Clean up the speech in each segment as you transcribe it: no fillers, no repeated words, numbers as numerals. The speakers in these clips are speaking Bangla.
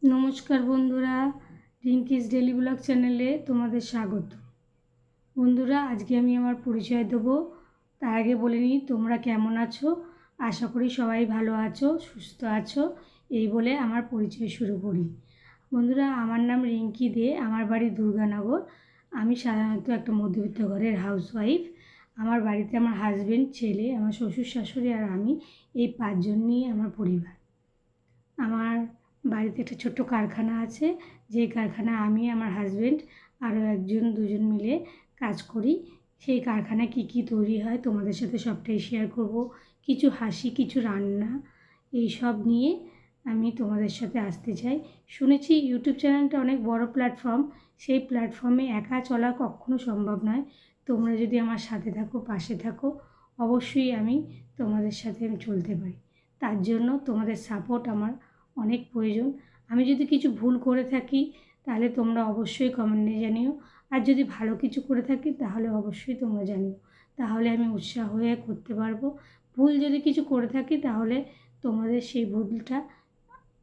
নমস্কার বন্ধুরা, রিঙ্কিস ডেলি ব্লগ চ্যানেলে তোমাদের স্বাগত। বন্ধুরা, আজকে আমি আমার পরিচয় দেবো। তার আগে বলে নিই, তোমরা কেমন আছো? আশা করি সবাই ভালো আছো, সুস্থ আছো। এই বলে আমার পরিচয় শুরু করি। বন্ধুরা, আমার নাম রিঙ্কি দে, আমার বাড়ি দুর্গানগর। আমি সাধারণত একটা মধ্যবিত্ত ঘরের হাউসওয়াইফ। আমার বাড়িতে আমার হাজবেন্ড, ছেলে, আমার শ্বশুর শাশুড়ি আর আমি, এই 5 জন নিয়ে আমার পরিবার। আমার বাড়িতে একটা ছোট্ট কারখানা আছে, যেই কারখানায় আমি, আমার হাজবেন্ড আরও 1-2জন মিলে কাজ করি। সেই কারখানায় কী কী তৈরি হয় তোমাদের সাথে সবটাই শেয়ার করব। কিছু হাসি, কিছু রান্না, এই সব নিয়ে আমি তোমাদের সাথে আসতে চাই। শুনেছি ইউটিউব চ্যানেলটা অনেক বড় প্ল্যাটফর্ম, সেই প্ল্যাটফর্মে একা চলা কখনো সম্ভব নয়। তোমরা যদি আমার সাথে থাকো, পাশে থাকো, অবশ্যই আমি তোমাদের সাথে চলতে পারি। তার জন্য তোমাদের সাপোর্ট আমার অনেক প্রয়োজন। আমি যদি কিছু ভুল করে থাকি তাহলে তোমরা অবশ্যই কমেন্টে জানিও, আর যদি ভালো কিছু করে থাকি তাহলে অবশ্যই তোমরা জানিও, তাহলে আমি উৎসাহ হয়ে করতে পারবো। ভুল যদি কিছু করে থাকি তাহলে তোমাদের সেই ভুলটা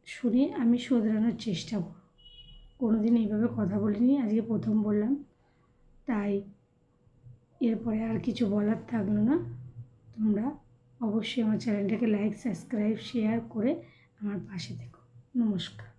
শুনে আমি শোধরানোর চেষ্টা করব। কোনোদিন এইভাবে কথা বলিনি, আজকে প্রথম বললাম, তাই এরপরে আর কিছু বলার থাকলো না। তোমরা অবশ্যই আমার চ্যানেলটাকে লাইক, সাবস্ক্রাইব, শেয়ার করে আমার পাশে থেকো। নমস্কার।